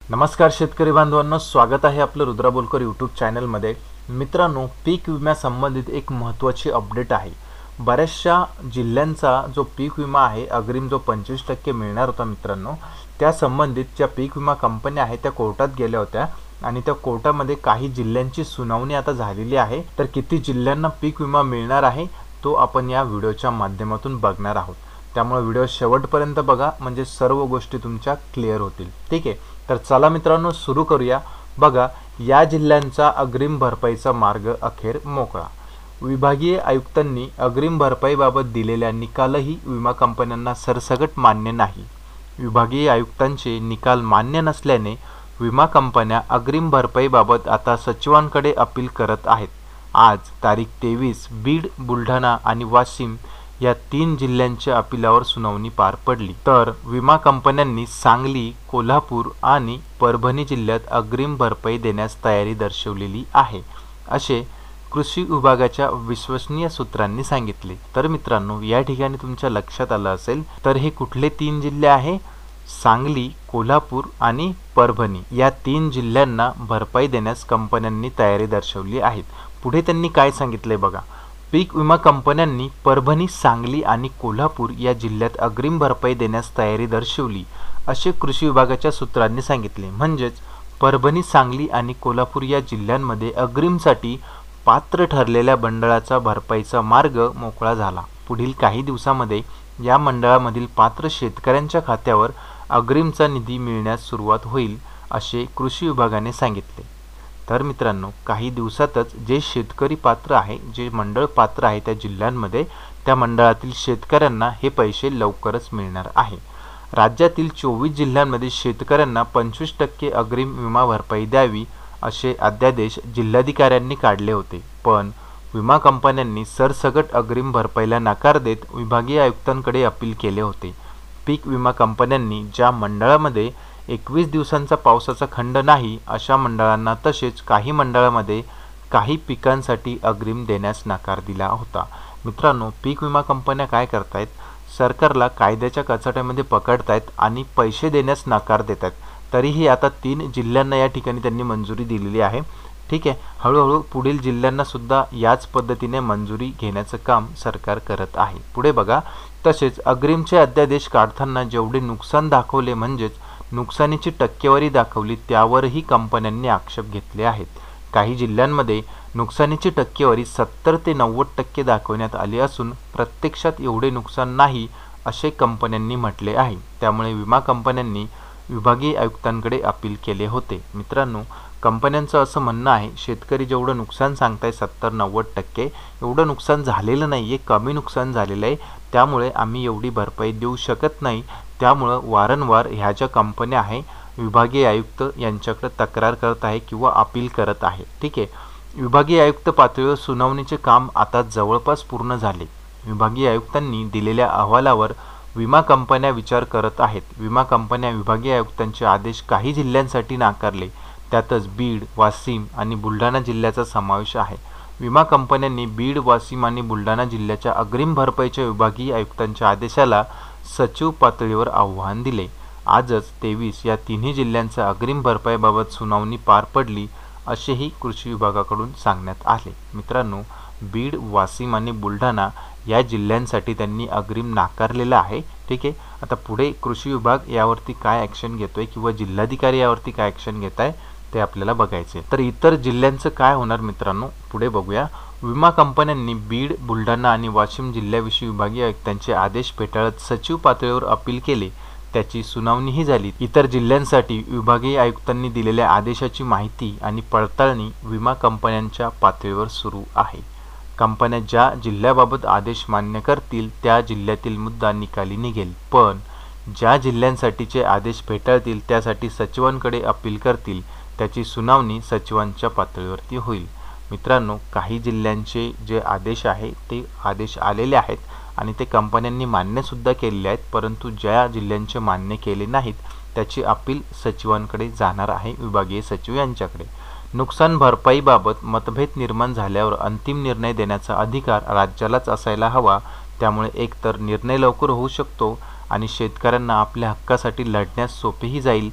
नमस्कार शेतकरी बांधवांनो, स्वागत आहे आपलं रुद्रा बोलकर यूट्यूब चॅनलमध्ये। मित्रांनो, पीक विम्यासंबंधित एक महत्त्वाची अपडेट आहे। बऱ्याचशा जिल्ह्यांचा जो पीक विमा आहे अग्रिम जो 25% मिळणार होता मित्रांनो, त्या संबंधित ज्या पीक विमा कंपन्या आहेत त्या कोर्टात गेल्या होत्या आणि त्या कोर्टामध्ये काही जिल्ह्यांची सुनावणी आता झालेली आहे। तर किती जिल्ह्यांना पीक विमा मिळणार आहे तो आपण या व्हिडिओच्या माध्यमातून बघणार आहोत। त्यामुळे व्हिडिओ शेवटपर्यंत बघा, म्हणजे सर्व गोष्टी तुमच्या क्लिअर होतील। ठीक आहे, तर चला मित्रांनो सुरू करूया। बघा, या जिल्ह्यांचा अग्रिम भरपाईचा मार्ग अखेर मोकळा। विभागीय आयुक्तांनी अग्रिम भरपाईबाबत दिलेल्या निकालही विमा कंपन्यांना सरसकट मान्य नाही। विभागीय आयुक्तांचे निकाल मान्य नसल्याने विमा कंपन्या अग्रिम भरपाईबाबत आता सचिवांकडे अपील करत आहेत। आज तारीख 23 बीड, बुलढाणा आणि वाशिम या 3 जिल्ह्यांच्या अपीलावर सुनावणी पार पडली। तर विमा कंपन्यांनी सांगली, कोल्हापूर आणि परभणी जिल्ह्यात अग्रिम भरपाई देण्यास तयारी दर्शवलेली आहे, असे कृषी विभागाच्या विश्वसनीय सूत्रांनी सांगितले। तर मित्रांनो, या ठिकाणी तुमच्या लक्षात आलं असेल तर हे कुठले 3 जिल्हे आहे? सांगली, कोल्हापूर आणि परभणी या 3 जिल्ह्यांना भरपाई देण्यास कंपन्यांनी तयारी दर्शवली आहे। पुढे त्यांनी काय सांगितले बघा, पीक विमा कंपन्यांनी परभणी, सांगली आणि कोल्हापूर या जिल्ह्यात अग्रिम भरपाई देण्यास तयारी दर्शवली, असे कृषी विभागाच्या सूत्रांनी सांगितले। म्हणजेच परभणी, सांगली आणि कोल्हापूर या जिल्ह्यांमध्ये अग्रिमसाठी पात्र ठरलेल्या मंडळाचा भरपाईचा मार्ग मोकळा झाला। पुढील काही दिवसांमध्ये या मंडळामधील पात्र शेतकऱ्यांच्या खात्यावर अग्रिमचा निधी मिळण्यास सुरुवात होईल, असे कृषी विभागाने सांगितले। तर मित्रांनो, काही दिवसातच जे शेतकरी पात्र आहे, जे मंडळ पात्र आहे त्या जिल्ह्यांमध्ये, त्या मंडळातील शेतकऱ्यांना हे पैसे लवकरच मिळणार आहे। राज्यातील 24 जिल्ह्यांमध्ये शेतकऱ्यांना 25% अग्रिम विमा भरपाई द्यावी, असे अध्यादेश जिल्हाधिकाऱ्यांनी काढले होते। पण विमा कंपन्यांनी सरसकट अग्रिम भरपाईला नकार देत विभागीय आयुक्तांकडे अपील केले होते। पीक विमा कंपन्यांनी ज्या मंडळामध्ये 21 दिवसांचा पावसाचा खंड नाही अशा मंडळांना, तसेच काही मंडळामध्ये काही पिकांसाठी अग्रिम देण्यास नकार दिला होता। मित्रांनो, पीक विमा कंपन्या काय करतायत, सरकारला कायद्याच्या कचाट्यामध्ये पकडतायत आणि पैसे देण्यास नकार देतात। तरीही आता 3 जिल्ह्यांना या ठिकाणी त्यांनी मंजुरी दिलेली आहे। ठीक आहे, हळूहळू पुढील जिल्ह्यांना सुद्धा याच पद्धतीने मंजुरी घेण्याचं काम सरकार करत आहे। पुढे बघा, तसेच अग्रिमचे अध्यादेश काढताना जेवढे नुकसान दाखवले, म्हणजेच नुकसानीची टक्केवारी दाखवली, त्यावरही कंपन्यांनी आक्षेप घेतले आहेत। काही जिल्ह्यांमध्ये नुकसानीची टक्केवारी 70 ते 90% दाखवण्यात आली असून प्रत्यक्षात एवढे नुकसान नाही, असे कंपन्यांनी म्हटले आहे। त्यामुळे विमा कंपन्यांनी विभागीय आयुक्तांकडे अपील केले होते। मित्रांनो, कंपन्यांचं असं म्हणणं आहे, शेतकरी जेवढं नुकसान सांगताय 70-90%, एवढं नुकसान झालेलं नाही आहे, कमी नुकसान झालेलं आहे, त्यामुळे आम्ही एवढी भरपाई देऊ शकत नाही। त्यामुळं वारंवार ह्या ज्या कंपन्या आहे विभागीय आयुक्त यांच्याकडे तक्रार करत आहे किंवा अपील करत आहे। ठीक आहे, विभागीय आयुक्त पातळीवर सुनावणीचे काम आता जवळपास पूर्ण झाले। विभागीय आयुक्तांनी दिलेल्या अहवालावर विमा कंपन्या विचार करत आहेत। विमा कंपन्या विभागीय आयुक्तांचे आदेश काही जिल्ह्यांसाठी नाकारले, त्यातच बीड, वाशिम आणि बुलढाणा जिल्ह्याचा समावेश आहे। विमा कंपन्यांनी बीड, वाशिम आणि बुलढाणा जिल्ह्याच्या अग्रिम भरपाईच्या विभागीय आयुक्तांच्या आदेशाला सचिव पातळीवर आव्हान दिले। आजच 23 या तिन्ही जिल्ह्यांच्या अग्रिम भरपाईबाबत सुनावणी पार पडली, असेही कृषी विभागाकडून सांगण्यात आले। मित्रांनो, बीड, वाशिम आणि बुलढाणा या जिल्ह्यांसाठी त्यांनी अग्रिम नाकारलेला आहे। ठीक आहे, आता पुढे कृषी विभाग यावरती काय ॲक्शन घेतोय किंवा जिल्हाधिकारी यावरती काय ॲक्शन घेत आहे ते आपल्याला बघायचे। तर इतर जिल्ह्यांचं काय होणार मित्रांनो, पुढे बघूया। विमा कंपन्यांनी बीड, बुलढाणा आणि वाशिम जिल्ह्याविषयी विभागीय आयुक्तांचे आदेश फेटाळत सचिव पातळीवर अपील केले, त्याची सुनावणीही झाली। इतर जिल्ह्यांसाठी विभागीय आयुक्तांनी दिलेल्या आदेशाची माहिती आणि पडताळणी विमा कंपन्यांच्या पातळीवर सुरू आहे। कंपन्या ज्या जिल्ह्याबाबत आदेश मान्य करतील त्या जिल्ह्यातील मुद्दा निकाली निघेल, पण ज्या जिल्ह्यांसाठीचे आदेश फेटाळतील त्यासाठी सचिवांकडे अपील करतील, त्याची सुनावणी सचिवांच्या पातळीवरती होईल। मित्रांनो, काही जिल्ह्यांचे जे आदेश आहे ते आदेश आलेले आहेत आणि ते कंपन्यांनी मान्यसुद्धा केलेले आहेत, परंतु ज्या जिल्ह्यांचे मान्य केले नाहीत त्याची अपील सचिवांकडे जाणार आहे, विभागीय सचिव यांच्याकडे। नुकसान भरपाईबाबत मतभेद निर्माण झाल्यावर अंतिम निर्णय देण्याचा अधिकार राज्यालाच असायला हवा। त्यामुळे एकतर निर्णय लवकर होऊ शकतो आणि शेतकऱ्यांना आपल्या हक्कासाठी लढण्यास सोपेही जाईल,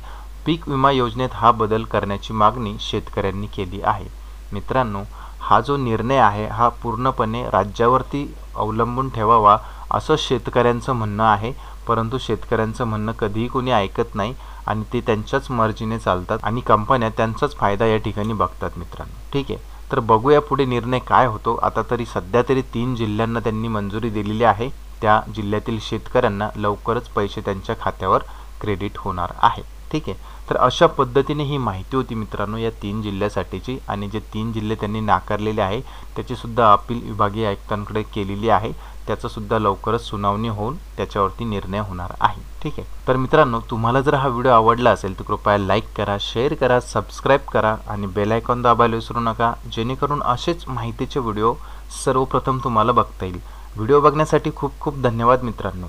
पीक विमा योजनेत हा बदल करण्याची मागणी शेतकऱ्यांनी केली आहे। मित्रांनो, हा जो निर्णय आहे हा पूर्णपणे राज्यावरती अवलंबून ठेवावा असं शेतकऱ्यांचं म्हणणं आहे, परंतु शेतकऱ्यांचं म्हणणं कधीही कोणी ऐकत नाही आणि ते त्यांच्याच मर्जीने चालतात आणि कंपन्या त्यांचाच फायदा या ठिकाणी बघतात मित्रांनो। ठीक आहे, तर बघूया पुढे निर्णय काय होतो। आता तरी सध्या तरी 3 जिल्ह्यांना त्यांनी मंजुरी दिलेली आहे। त्या जिल्ह्यातील शेतकऱ्यांना लवकरच पैसे त्यांच्या खात्यावर क्रेडिट होणार आहे। ठीक आहे, तर अशा पद्धतीने ही माहिती होती मित्रांनो या 3 जिल्ह्यासाठीची, आणि जे 3 जिल्हे त्यांनी नाकारलेले आहे त्याची सुद्धा अपील विभागीय आयुक्तांकडे केलेली आहे। त्याचं सुद्धा लवकरच सुनावणी होऊन त्याच्यावरती निर्णय होणार आहे। ठीक आहे, तर मित्रांनो, तुम्हाला जर हा व्हिडिओ आवडला असेल तर कृपया लाईक करा, शेअर करा, सबस्क्राईब करा आणि बेल आयकॉन दाबायला विसरू नका, जेणेकरून असेच माहितीचे व्हिडिओ सर्वप्रथम तुम्हाला बघता येईल। व्हिडिओ बघण्यासाठी खूप खूप धन्यवाद मित्रांनो।